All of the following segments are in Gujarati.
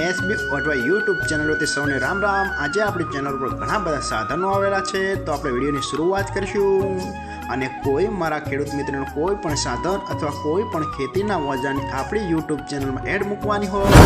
એસબી અથવા યુટ્યુબ ચેનલોથી સૌને રામ રામ। આજે આપણી ચેનલ પર ઘણા બધા સાધનો આવેલા છે, તો આપણે વિડીયોની શરૂઆત કરીશું। અને કોઈ મારા ખેડૂત મિત્રોને કોઈ પણ સાધન અથવા કોઈ પણ ખેતીના ઓજારની આપણી યુટ્યુબ ચેનલમાં એડ મૂકવાની હોય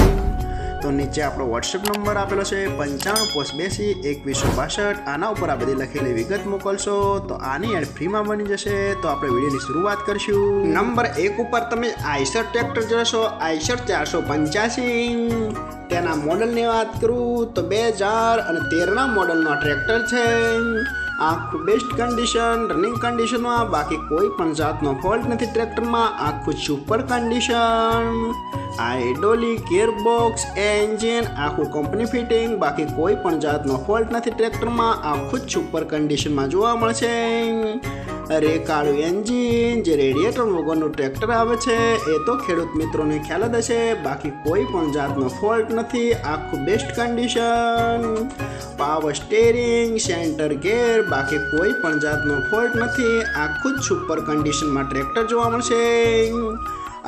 તો નીચે આપણો વોટ્સએપ નંબર આપેલો છે 95822162। આના ઉપર આ બધી લખેલી વિગત મોકલશો તો આની એડ ફ્રીમાં બની જશે। તો આપણે વિડીયોની શરૂઆત કરીશું। નંબર 1 ઉપર તમે આઈશર ટ્રેક્ટર જોશો, આઈશર 485। તેના મોડલની વાત કરું તો 2013ના મોડલનો ટ્રેક્ટર છે। આખું બેસ્ટ કન્ડિશન, રનિંગ કન્ડિશનમાં, બાકી કોઈ પણ જાતનો ફોલ્ટ નથી ટ્રેક્ટરમાં। આખું super condition, hydraulic gearbox, engine આખું કંપની ફિટિંગ, બાકી કોઈ પણ જાતનો ફોલ્ટ નથી ટ્રેક્ટરમાં। આખું જ સુપર કન્ડિશનમાં જોવા મળશે। રેકાળું એન્જિન, જે રેડિએટર વગરનું ટ્રેક્ટર આવે છે એ તો ખેડૂત મિત્રોને ખ્યાલ જ હશે, બાકી કોઈ પણ જાતનો ફોલ્ટ નથી। આખું best condition, power steering, centre gear, બાકી કોઈ પણ જાતનો ફોલ્ટ નથી। આખું જ સુપર કન્ડિશનમાં ટ્રેક્ટર જોવા મળશે।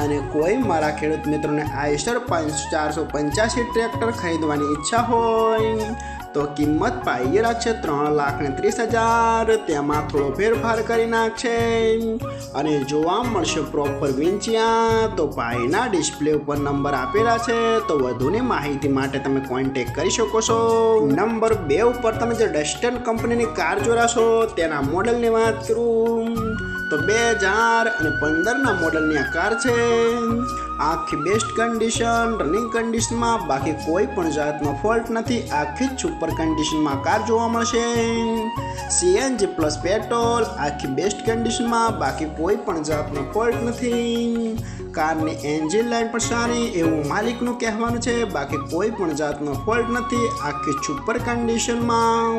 અને કોઈ મારા ખેડૂત મિત્રોને આઈશર 485 ટ્રેક્ટર ખરીદવાની ઈચ્છા હોય તો કિંમત પાઈએ રાખશે 3,30,000। તેમાં થોડો ફેરફાર કરી નાખશે અને જોવા મળશે પ્રોપર વિંચિયા। તો ભાઈના ડિસ્પ્લે ઉપર નંબર આપેલા છે, તો વધુની માહિતી માટે તમે કોન્ટેક કરી શકો છો। નંબર 2 ઉપર તમે જે ડસ્ટન કંપનીની કાર જોડાશો, તેના મોડલની વાત કરું તો 2015ના મોડલની આ કાર છે। આખી બેસ્ટ કન્ડિશન, રનિંગ કન્ડિશનમાં, બાકી કોઈ પણ જાતનો ફોલ્ટ નથી। આખી જ સુપર કન્ડિશનમાં કાર જોવા મળશે। સીએનજી પ્લસ પેટ્રોલ, આખી બેસ્ટ કન્ડિશનમાં, બાકી કોઈ પણ જાતનો ફોલ્ટ નથી। કારની એન્જિન લાઇન પણ સારી એવું માલિકનું કહેવાનું છે, બાકી કોઈ પણ જાતનો ફોલ્ટ નથી। આખી સુપર કન્ડિશનમાં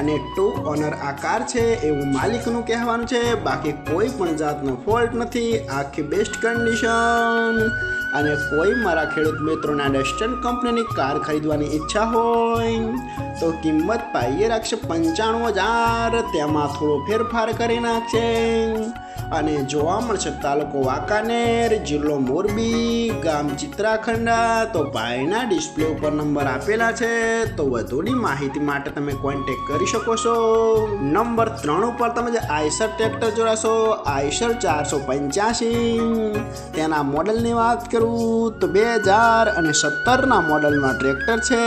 અને 2 ઓનર આ કાર છે એવું માલિકનું કહેવાનું છે, બાકી કોઈ પણ જાતનો ફોલ્ટ નથી। આખી બેસ્ટ કન્ડિશન। અને કોઈ મારા ખેડૂત મિત્રોના ડસ્ટન કંપનીની કાર ખરીદવાની ઈચ્છા હોય તો કિંમત પાઈએ રાખશે 95,000। તેમાં થોડો ફેરફાર કરી નાખશે અને જોવા મળશે તાલુકો વાંકાનેર, જિલ્લો મોરબી, ગામ ચિત્રાખંડા। તો ભાઈના ડિસ્પ્લે ઉપર નંબર આપેલા છે, તો વધુની માહિતી માટે તમે કોન્ટેક કરી શકો છો। નંબર 3 ઉપર તમે જે આઈશર ટ્રેક્ટર જોડાશો, આઈશર 485। તેના મોડલની વાત કરું તો 2017ના મોડલના ટ્રેક્ટર છે।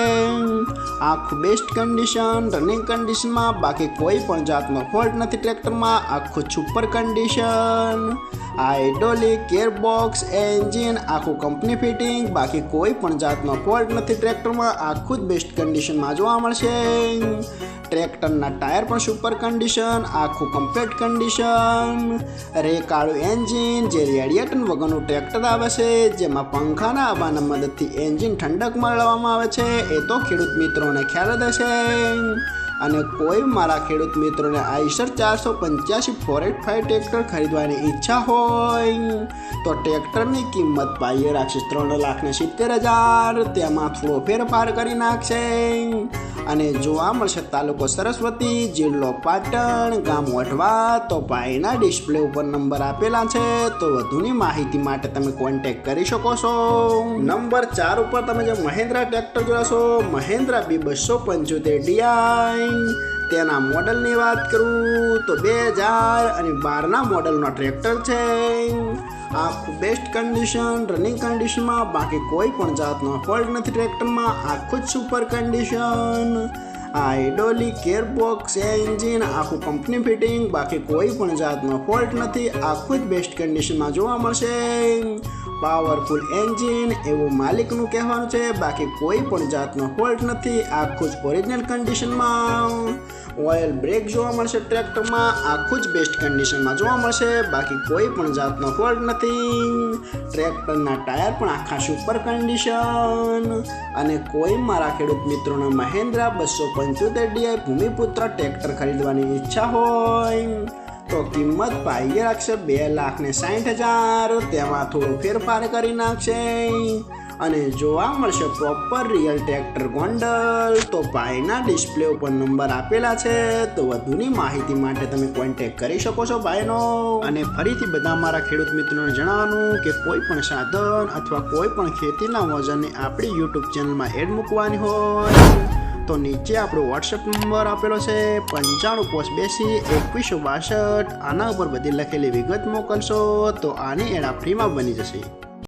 આખું બેસ્ટ કન્ડિશન, રનિંગ કન્ડિશનમાં, બાકી કોઈ પણ જાતનો ફોલ્ટ નથી ટ્રેક્ટરમાં। આખું super condition, hydraulic gearbox, engine આખું કંપની ફિટિંગ, બાકી કોઈ પણ જાતનો ફોલ્ટ નથી ટ્રેક્ટરમાં। આખું જ બેસ્ટ કન્ડિશનમાં જોવા મળશે। ટ્રેક્ટરના ટાયર પણ સુપર કન્ડિશન, આખું કમ્પ્લીટ કન્ડિશન। રેકાળું એન્જિન, જે રેડિએટર વગરનું ટ્રેક્ટર આવે છે, જેમાં પંખાના હવાના મદદથી એન્જિન ઠંડક મળવામાં આવે છે, એ તો ખેડૂત મિત્રોને ખ્યાલ જ હશે। અને કોઈ મારા ખેડૂત મિત્રોને આઈશર 485 485 ટ્રેક્ટર ખરીદવાની ઈચ્છા હોય તો ટ્રેક્ટરની કિંમત પાઈએ રાખશે 3,70,000। તેમાં થોડો ફેરફાર કરી નાખશે અને જોવા મળશે તાલુકો સરસ્વતી, જિલ્લો પાટણ, ગામ વઢવા। તો ભાઈના ડિસ્પ્લે ઉપર નંબર આપેલા છે, તો વધુની માહિતી માટે તમે કોન્ટેક કરી શકો છો। નંબર 4 ઉપર તમે જે મહિન્દ્રા ટ્રેક્ટર જોશો, મહિન્દ્રા B275 DI। તેના મોડલની વાત કરું તો 2012ના મોડલનો ટ્રેક્ટર છે। આખું બેસ્ટ કન્ડિશન, રનિંગ કન્ડિશનમાં, બાકી કોઈ પણ જાતનો ફોલ્ટ નથી ટ્રેક્ટરમાં। આખું જ super condition, hydraulic gearbox, engine આખું કંપની ફિટિંગ, બાકી કોઈ પણ જાતનો ફોલ્ટ નથી। આખું જ બેસ્ટ કન્ડિશનમાં જોવા મળશે। પાવરફુલ એન્જિન એવું માલિકનું કહેવાનું છે, બાકી કોઈ પણ જાતનો ફોલ્ટ નથી। આખું જ ઓરિજિનલ કન્ડિશનમાં। ઓઇલ બ્રેક જોવા મળશે ટ્રેક્ટરમાં, આખું જ બેસ્ટ કન્ડિશનમાં જોવા મળશે, બાકી કોઈ પણ જાતનો ફોલ્ટ નથી। ટ્રેક્ટરના ટાયર પણ આખા સુપર કન્ડિશન। અને કોઈ મારા ખેડૂત મિત્રોને મહિન્દ્રા 275 DI ભૂમિપુત્ર ટ્રેક્ટર ખરીદવાની ઈચ્છા હોય તો કિંમત પાઈએ રાખશે 2,60,000। તેમાં થોડો ફેરફાર કરી નાખશે અને જોવા મળશે પ્રોપર રિયલ ટ્રેક્ટર ગોંડલ. તો ભાઈના ડિસ્પ્લે ઉપર નંબર આપેલા છે, તો વધુની માહિતી માટે તમે કોન્ટેક્ટ કરી શકો છો ભાઈનો. અને ફરીથી બધા મારા ખેડૂત મિત્રોને જણાવવાનું કે કોઈ પણ સાધન અથવા કોઈ પણ ખેતીના વજનની આપણી યુટ્યુબ ચેનલમાં એડ મૂકવાની હોય તો નીચે આપણો વોટ્સએપ નંબર આપેલો છે 9582 2162. આના ઉપર બધી લખેલી વિગત મોકલશો તો આની એડ ફ્રીમાં બની જશે.